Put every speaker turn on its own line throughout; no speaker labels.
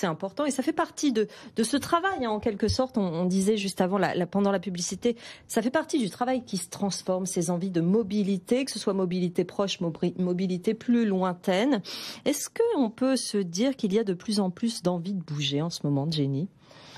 c'est important et ça fait partie de ce travail, hein, en quelque sorte. On disait juste avant, pendant la publicité, ça fait partie du travail qui se transforme, ces envies de mobilité, que ce soit mobilité proche, mobilité plus lointaine. Est-ce qu'on peut se dire qu'il y a de plus en plus d'envie de bouger en ce moment, Jenny ?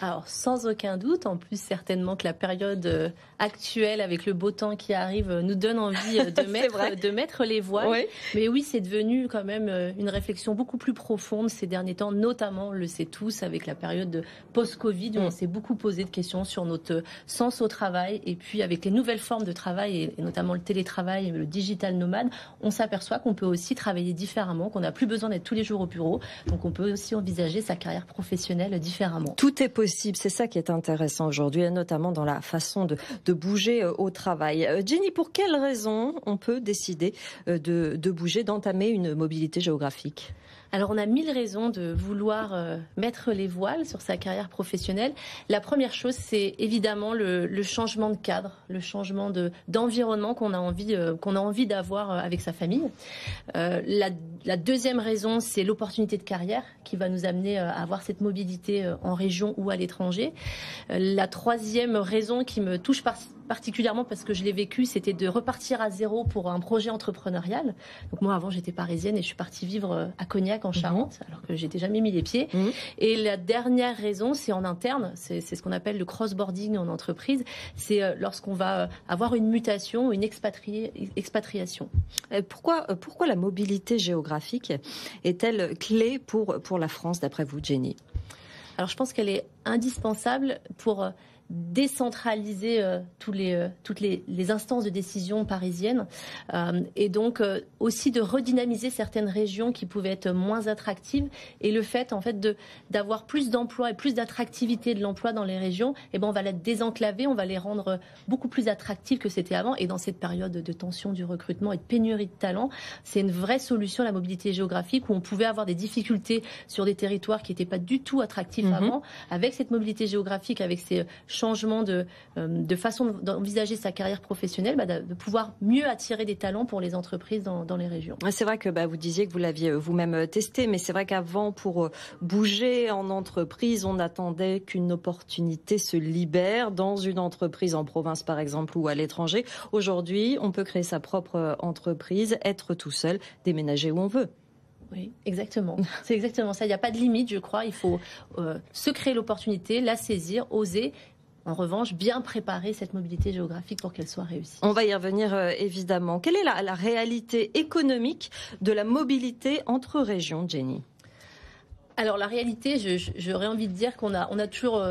Alors, sans aucun doute, en plus certainement que la période actuelle avec le beau temps qui arrive nous donne envie de mettre les voiles. Oui. Mais oui, c'est devenu quand même une réflexion beaucoup plus profonde ces derniers temps, notamment, on le sait tous, avec la période post-Covid où on s'est beaucoup posé de questions sur notre sens au travail. Et puis avec les nouvelles formes de travail, et notamment le télétravail et le digital nomade, on s'aperçoit qu'on peut aussi travailler différemment, qu'on n'a plus besoin d'être tous les jours au bureau. Donc on peut aussi envisager sa carrière professionnelle différemment.
Tout est possible. C'est ça qui est intéressant aujourd'hui, notamment dans la façon de bouger au travail. Jenny, pour quelles raisons on peut décider de bouger, d'entamer une mobilité géographique ?
Alors, on a 1000 raisons de vouloir mettre les voiles sur sa carrière professionnelle. La première chose, c'est évidemment le changement de cadre, le changement d'environnement qu'on a envie d'avoir avec sa famille. La deuxième raison, c'est l'opportunité de carrière qui va nous amener à avoir cette mobilité en région ou à l'étranger. La troisième raison qui me touche particulièrement parce que je l'ai vécu, c'était de repartir à zéro pour un projet entrepreneurial. Donc moi, avant, j'étais parisienne et je suis partie vivre à Cognac, en Charente, alors que j'étais jamais mis les pieds. Et la dernière raison, c'est en interne, c'est ce qu'on appelle le cross-boarding en entreprise. C'est lorsqu'on va avoir une mutation, une expatriation.
Pourquoi la mobilité géographique est-elle clé pour la France, d'après vous, Jenny ?
Alors, je pense qu'elle est indispensable pour décentraliser toutes les instances de décision parisiennes et donc aussi de redynamiser certaines régions qui pouvaient être moins attractives, et le fait en fait d'avoir plus d'emplois et plus d'attractivité de l'emploi dans les régions, et ben on va la désenclaver, on va les rendre beaucoup plus attractives que c'était avant. Et dans cette période de tension du recrutement et de pénurie de talents, c'est une vraie solution, la mobilité géographique, où on pouvait avoir des difficultés sur des territoires qui n'étaient pas du tout attractifs avant. Avec cette mobilité géographique, avec ces changement de façon d'envisager sa carrière professionnelle, de pouvoir mieux attirer des talents pour les entreprises dans les régions.
C'est vrai que vous disiez que vous l'aviez vous-même testé, mais c'est vrai qu'avant, pour bouger en entreprise, on attendait qu'une opportunité se libère dans une entreprise en province, par exemple, ou à l'étranger. Aujourd'hui, on peut créer sa propre entreprise, être tout seul, déménager où on veut.
Oui, exactement. C'est exactement ça. Il n'y a pas de limite, je crois. Il faut se créer l'opportunité, la saisir, oser. En revanche, bien préparer cette mobilité géographique pour qu'elle soit réussie.
On va y revenir évidemment. Quelle est la réalité économique de la mobilité entre régions, Jenny ?
Alors la réalité, j'aurais envie de dire qu'on a toujours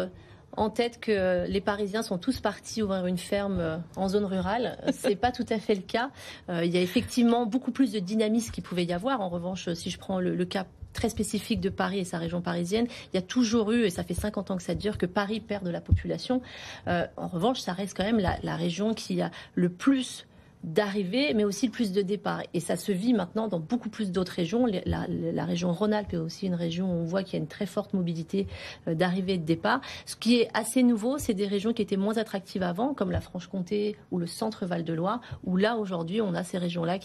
en tête que les Parisiens sont tous partis ouvrir une ferme en zone rurale. C'est pas tout à fait le cas. Il y a effectivement beaucoup plus de dynamisme qu'il pouvait y avoir. En revanche, si je prends le cas très spécifique de Paris et sa région parisienne, il y a toujours eu, et ça fait 50 ans que ça dure, que Paris perd de la population. En revanche, ça reste quand même la région qui a le plus d'arrivées, mais aussi le plus de départs. Et ça se vit maintenant dans beaucoup plus d'autres régions. La région Rhône-Alpes est aussi une région où on voit qu'il y a une très forte mobilité d'arrivée et de départ. Ce qui est assez nouveau, c'est des régions qui étaient moins attractives avant, comme la Franche-Comté ou le centre Val-de-Loire, où là, aujourd'hui, on a ces régions-là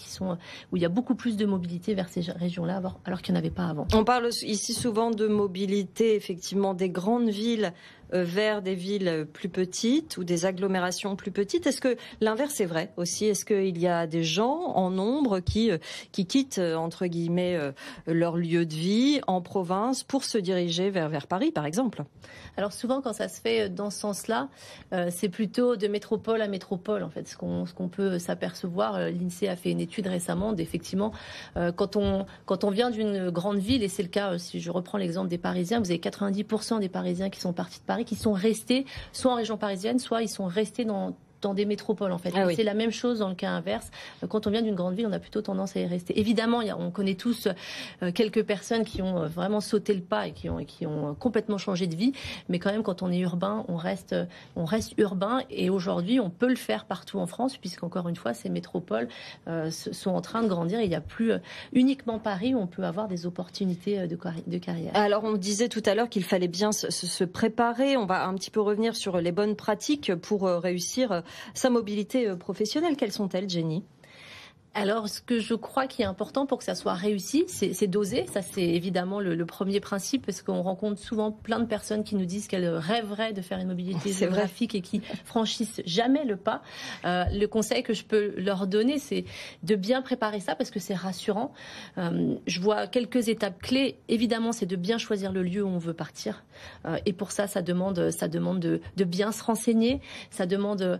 où il y a beaucoup plus de mobilité vers ces régions-là, alors qu'il n'y en avait pas avant.
On parle ici souvent de mobilité, effectivement, des grandes villes vers des villes plus petites ou des agglomérations plus petites. Est-ce que l'inverse est vrai aussi ? Est-ce qu'il y a des gens en nombre qui quittent, entre guillemets, leur lieu de vie en province pour se diriger vers Paris, par exemple ?
Alors souvent, quand ça se fait dans ce sens-là, c'est plutôt de métropole à métropole, en fait. Ce qu'on peut s'apercevoir, l'INSEE a fait une étude récemment, d'effectivement, quand on vient d'une grande ville, et c'est le cas, si je reprends l'exemple des Parisiens, vous avez 90% des Parisiens qui sont partis de Paris, qui sont restés soit en région parisienne, soit ils sont restés dans des métropoles, en fait.
Ah oui.
C'est la même chose dans le cas inverse. Quand on vient d'une grande ville, on a plutôt tendance à y rester. Évidemment, on connaît tous quelques personnes qui ont vraiment sauté le pas et qui ont complètement changé de vie. Mais quand même, quand on est urbain, on reste urbain. Et aujourd'hui, on peut le faire partout en France, puisqu'encore une fois, ces métropoles sont en train de grandir. Il n'y a plus uniquement Paris où on peut avoir des opportunités de carrière.
Alors, on disait tout à l'heure qu'il fallait bien se préparer. On va un petit peu revenir sur les bonnes pratiques pour réussir sa mobilité professionnelle. Quelles sont-elles, Jenny ?
Alors, ce que je crois qui est important pour que ça soit réussi, c'est d'oser. Ça, c'est évidemment le premier principe, parce qu'on rencontre souvent plein de personnes qui nous disent qu'elles rêveraient de faire une mobilité géographique et qui franchissent jamais le pas. Le conseil que je peux leur donner, c'est de bien préparer ça, parce que c'est rassurant. Je vois quelques étapes clés. Évidemment, c'est de bien choisir le lieu où on veut partir. Et pour ça, ça demande de bien se renseigner. Ça demande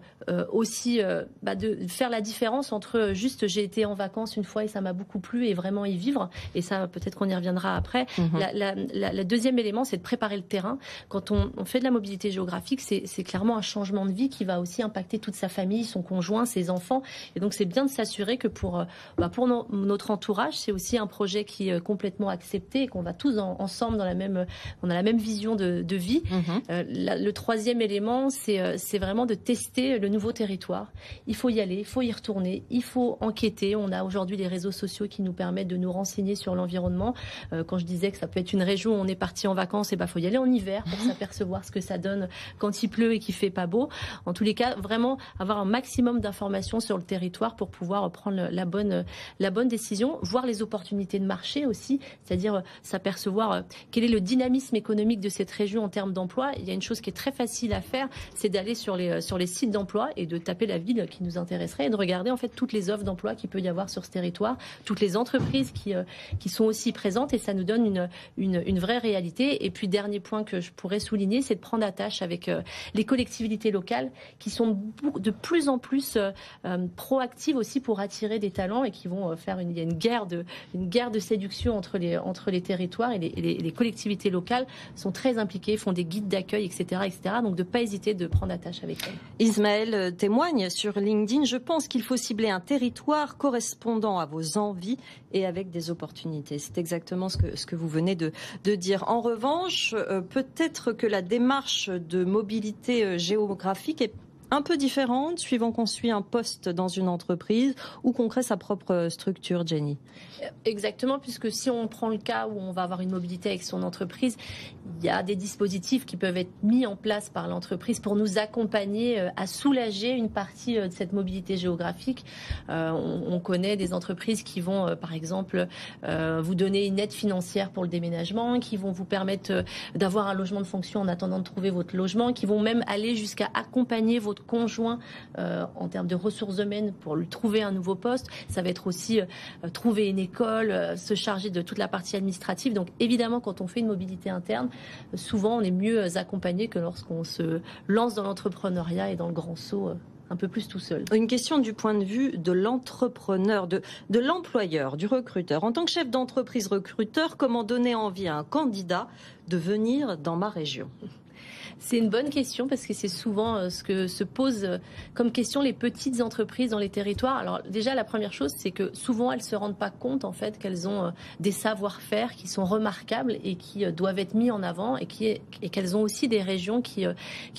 aussi de faire la différence entre juste j'ai été en vacances une fois et ça m'a beaucoup plu et vraiment y vivre. Et ça, peut-être qu'on y reviendra après. Le deuxième élément, c'est de préparer le terrain. Quand on fait de la mobilité géographique, c'est clairement un changement de vie qui va aussi impacter toute sa famille, son conjoint, ses enfants. Et donc, c'est bien de s'assurer que pour notre entourage, c'est aussi un projet qui est complètement accepté et qu'on va tous ensemble on a la même vision de vie. Le troisième élément, c'est vraiment de tester le nouveau territoire. Il faut y aller, il faut y retourner, il faut enquêter. On a aujourd'hui les réseaux sociaux qui nous permettent de nous renseigner sur l'environnement. Quand je disais que ça peut être une région où on est parti en vacances, faut y aller en hiver pour s'apercevoir ce que ça donne quand il pleut et qu'il fait pas beau. En tous les cas, vraiment avoir un maximum d'informations sur le territoire pour pouvoir prendre la bonne décision, voir les opportunités de marché aussi, c'est-à-dire s'apercevoir quel est le dynamisme économique de cette région en termes d'emploi. Il y a une chose qui est très facile à faire, c'est d'aller sur les sites d'emploi et de taper la ville qui nous intéresserait et de regarder en fait toutes les offres d'emploi qu'il peut y avoir sur ce territoire, toutes les entreprises qui sont aussi présentes, et ça nous donne une vraie réalité. Et puis dernier point que je pourrais souligner, c'est de prendre attache avec les collectivités locales qui sont de plus en plus proactives aussi pour attirer des talents et qui vont faire il y a une guerre de séduction entre les territoires, et les collectivités locales sont très impliquées, font des guides d'accueil, etc., etc. Donc de ne pas hésiter de prendre attache avec elles.
Ismaël témoigne sur LinkedIn: je pense qu'il faut cibler un territoire correspondant à vos envies et avec des opportunités. C'est exactement ce que vous venez de dire. En revanche, peut-être que la démarche de mobilité géographique est un peu différente suivant qu'on suit un poste dans une entreprise ou qu'on crée sa propre structure, Jenny.
Exactement, puisque si on prend le cas où on va avoir une mobilité avec son entreprise, il y a des dispositifs qui peuvent être mis en place par l'entreprise pour nous accompagner à soulager une partie de cette mobilité géographique. On connaît des entreprises qui vont, par exemple, vous donner une aide financière pour le déménagement, qui vont vous permettre d'avoir un logement de fonction en attendant de trouver votre logement, qui vont même aller jusqu'à accompagner votre conjoint en termes de ressources humaines pour lui trouver un nouveau poste. Ça va être aussi trouver une école, se charger de toute la partie administrative. Donc évidemment, quand on fait une mobilité interne, souvent on est mieux accompagné que lorsqu'on se lance dans l'entrepreneuriat et dans le grand saut un peu plus tout seul.
Une question du point de vue de l'entrepreneur, de l'employeur, du recruteur. En tant que chef d'entreprise recruteur, comment donner envie à un candidat de venir dans ma région ?
C'est une bonne question, parce que c'est souvent ce que se posent comme question les petites entreprises dans les territoires. Alors déjà, la première chose, c'est que souvent elles se rendent pas compte en fait qu'elles ont des savoir-faire qui sont remarquables et qui doivent être mis en avant, et qu'elles ont aussi des régions qui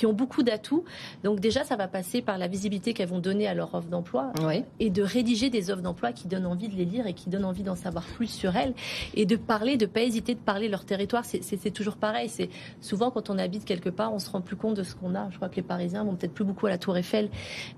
ont beaucoup d'atouts. Donc déjà, ça va passer par la visibilité qu'elles vont donner à leur offre d'emploi, et de rédiger des offres d'emploi qui donnent envie de les lire et qui donnent envie d'en savoir plus sur elles, et de pas hésiter de parler leur territoire. C'est toujours pareil. C'est souvent quand on habite quelque part, on se rend plus compte de ce qu'on a. Je crois que les Parisiens vont peut-être plus beaucoup à la Tour Eiffel.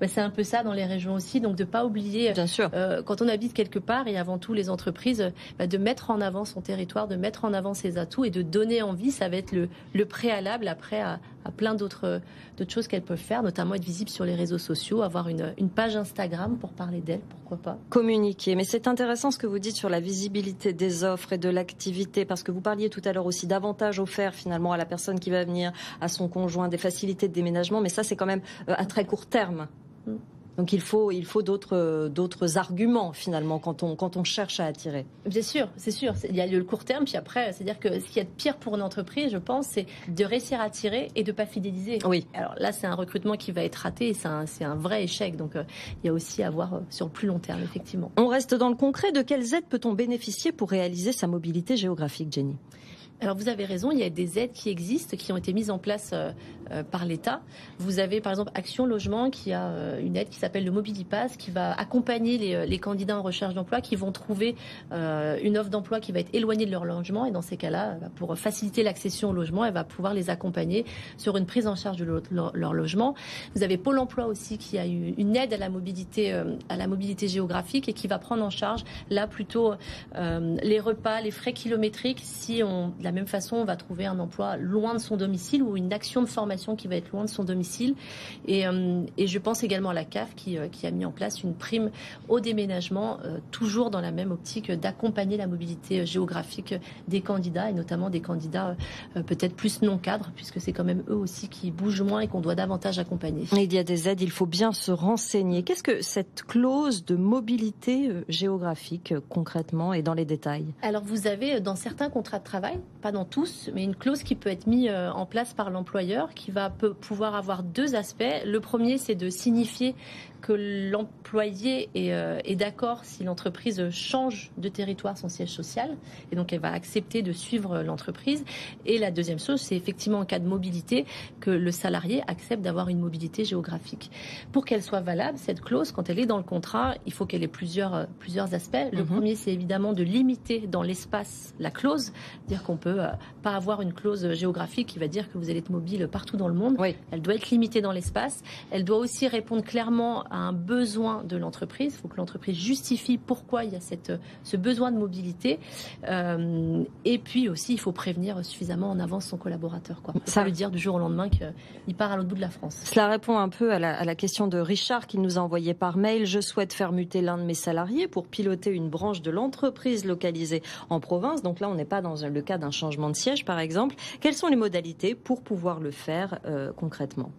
C'est un peu ça dans les régions aussi. Donc de pas oublier,
bien sûr,
quand on habite quelque part, et avant tout les entreprises, de mettre en avant son territoire, de mettre en avant ses atouts et de donner envie. Ça va être le préalable après à plein d'autres choses qu'elles peuvent faire, notamment être visibles sur les réseaux sociaux, avoir une page Instagram pour parler d'elles, pourquoi pas.
Communiquer. Mais c'est intéressant ce que vous dites sur la visibilité des offres et de l'activité, parce que vous parliez tout à l'heure aussi d'avantages offerts finalement à la personne qui va venir, à son conjoint, des facilités de déménagement, mais ça c'est quand même à très court terme. Donc il faut d'autres arguments finalement quand on cherche à attirer.
Bien sûr, c'est sûr. Il y a le court terme, puis après, c'est-à-dire que ce qu'il y a de pire pour une entreprise, je pense, c'est de réussir à attirer et de pas fidéliser.
Oui.
Alors là, c'est un recrutement qui va être raté, et c'est un vrai échec. Donc il y a aussi à voir sur le plus long terme, effectivement.
On reste dans le concret. De quelles aides peut-on bénéficier pour réaliser sa mobilité géographique, Jenny ?
Alors vous avez raison, il y a des aides qui existent, qui ont été mises en place par l'État. Vous avez par exemple Action Logement qui a une aide qui s'appelle le Mobilipass qui va accompagner les candidats en recherche d'emploi qui vont trouver une offre d'emploi qui va être éloignée de leur logement et dans ces cas-là, pour faciliter l'accession au logement, elle va pouvoir les accompagner sur une prise en charge de leur logement. Vous avez Pôle emploi aussi qui a eu une aide à la mobilité géographique et qui va prendre en charge là plutôt les repas, les frais kilométriques si de la même façon on va trouver un emploi loin de son domicile ou une action de formation qui va être loin de son domicile. Et je pense également à la CAF qui a mis en place une prime au déménagement, toujours dans la même optique d'accompagner la mobilité géographique des candidats et notamment des candidats peut-être plus non cadres puisque c'est quand même eux aussi qui bougent moins et qu'on doit davantage accompagner.
Il y a des aides, il faut bien se renseigner. Qu'est-ce que cette clause de mobilité géographique concrètement et dans les détails?
Alors vous avez dans certains contrats de travail, pas dans tous, mais une clause qui peut être mise en place par l'employeur qui va pouvoir avoir deux aspects. Le premier, c'est de signifier que l'employé est d'accord si l'entreprise change de territoire son siège social et donc elle va accepter de suivre l'entreprise. Et la deuxième chose, c'est effectivement en cas de mobilité que le salarié accepte d'avoir une mobilité géographique. Pour qu'elle soit valable, cette clause, quand elle est dans le contrat, il faut qu'elle ait plusieurs aspects. Le premier, c'est évidemment de limiter dans l'espace la clause, dire qu'on peut pas avoir une clause géographique qui va dire que vous allez être mobile partout dans le monde.
Oui.
Elle doit être limitée dans l'espace. Elle doit aussi répondre clairement à un besoin de l'entreprise. Il faut que l'entreprise justifie pourquoi il y a ce besoin de mobilité. Et puis aussi, il faut prévenir suffisamment en avance son collaborateur. On ne peut pas lui dire du jour au lendemain qu'il part à l'autre bout de la France.
Cela répond un peu à la question de Richard qui nous a envoyé par mail. Je souhaite faire muter l'un de mes salariés pour piloter une branche de l'entreprise localisée en province. Donc là, on n'est pas dans le cas d'un changement de siège, par exemple. Quelles sont les modalités pour pouvoir le faire concrètement ?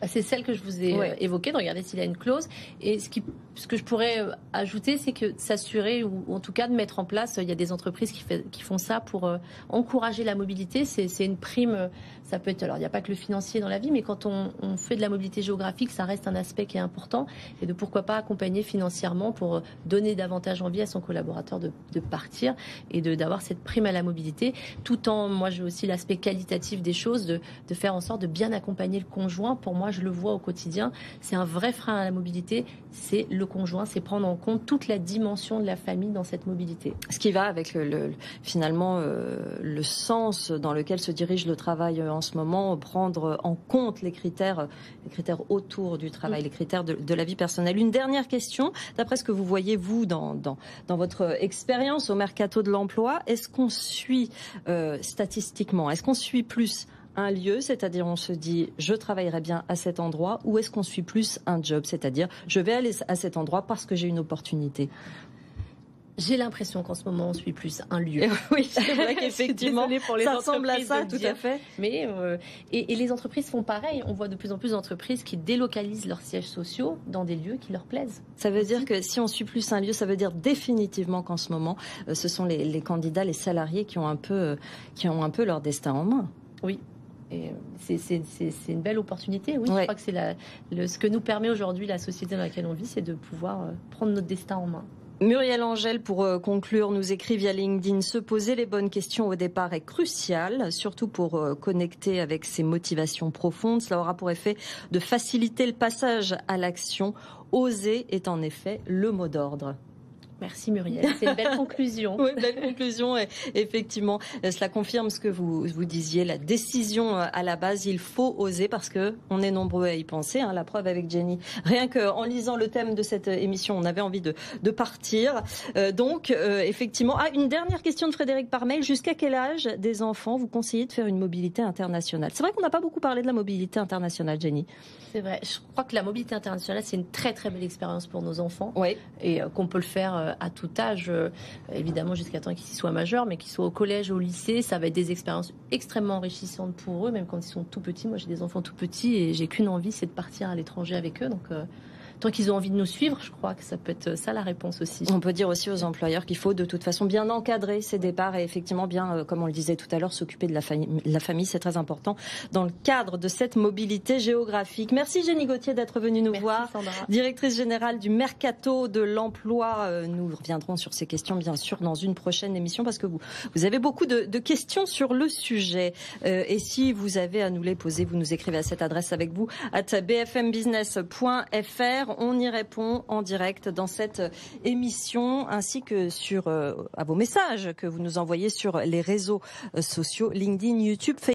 C'est celle que je vous ai évoquée, de regarder s'il y a une clause. Et ce que je pourrais ajouter, c'est que s'assurer, ou en tout cas de mettre en place, il y a des entreprises qui font ça pour encourager la mobilité. C'est une prime, ça peut être, alors il n'y a pas que le financier dans la vie, mais quand on fait de la mobilité géographique, ça reste un aspect qui est important. Et de pourquoi pas accompagner financièrement pour donner davantage envie à son collaborateur de partir et d'avoir cette prime à la mobilité. Tout en, moi j'ai aussi l'aspect qualitatif des choses, de faire en sorte de bien accompagner le conjoint. Pour moi, je le vois au quotidien, c'est un vrai frein à la mobilité, c'est le conjoint, c'est prendre en compte toute la dimension de la famille dans cette mobilité.
Ce qui va avec finalement le sens dans lequel se dirige le travail en ce moment, prendre en compte les critères autour du travail, les critères de la vie personnelle. Une dernière question, d'après ce que vous voyez vous dans votre expérience au mercato de l'emploi, est-ce qu'on suit statistiquement, est-ce qu'on suit plus un lieu, c'est-à-dire on se dit je travaillerai bien à cet endroit, ou est-ce qu'on suit plus un job, c'est-à-dire je vais aller à cet endroit parce que j'ai une opportunité?
J'ai l'impression qu'en ce moment, on suit plus un lieu.
Oui, c'est vrai qu'effectivement, ça ressemble à ça, tout à fait.
Mais, et les entreprises font pareil. On voit de plus en plus d'entreprises qui délocalisent leurs sièges sociaux dans des lieux qui leur plaisent.
Ça veut dire que si on suit plus un lieu, ça veut dire définitivement qu'en ce moment, ce sont les candidats, les salariés qui ont un peu leur destin en main.
Oui. Et c'est une belle opportunité, oui. Je crois que c'est ce que nous permet aujourd'hui la société dans laquelle on vit, c'est de pouvoir prendre notre destin en main.
Muriel Angel, pour conclure, nous écrit via LinkedIn: se poser les bonnes questions au départ est crucial, surtout pour connecter avec ses motivations profondes. Cela aura pour effet de faciliter le passage à l'action. Oser est en effet le mot d'ordre.
Merci Muriel, c'est une belle conclusion.
Oui, belle conclusion. Et effectivement, cela confirme ce que vous disiez, la décision à la base, il faut oser parce que on est nombreux à y penser. La preuve avec Jenny. Rien qu'en lisant le thème de cette émission, on avait envie de partir. Donc, effectivement. Une dernière question de Frédéric par mail. Jusqu'à quel âge des enfants vous conseillez de faire une mobilité internationale? C'est vrai qu'on n'a pas beaucoup parlé de la mobilité internationale, Jenny.
C'est vrai. Je crois que la mobilité internationale, c'est une très très belle expérience pour nos enfants.
Oui.
Et qu'on peut le faire à tout âge, évidemment jusqu'à temps qu'ils soient majeurs, mais qu'ils soient au collège, au lycée, ça va être des expériences extrêmement enrichissantes pour eux, même quand ils sont tout petits. Moi, j'ai des enfants tout petits et j'ai qu'une envie, c'est de partir à l'étranger avec eux. Donc tant qu'ils ont envie de nous suivre, je crois que ça peut être ça la réponse aussi.
On peut dire aussi aux employeurs qu'il faut de toute façon bien encadrer ces départs et effectivement bien, comme on le disait tout à l'heure, s'occuper de la famille, c'est très important dans le cadre de cette mobilité géographique. Merci Jenny Gauthier d'être venue nous voir,
Sandra.
Directrice générale du Mercato de l'emploi. Nous reviendrons sur ces questions bien sûr dans une prochaine émission parce que vous avez beaucoup de questions sur le sujet. Et si vous avez à nous les poser, vous nous écrivez à cette adresse avec vous @bfmbusiness.fr. On y répond en direct dans cette émission ainsi que à vos messages que vous nous envoyez sur les réseaux sociaux LinkedIn, YouTube, Facebook.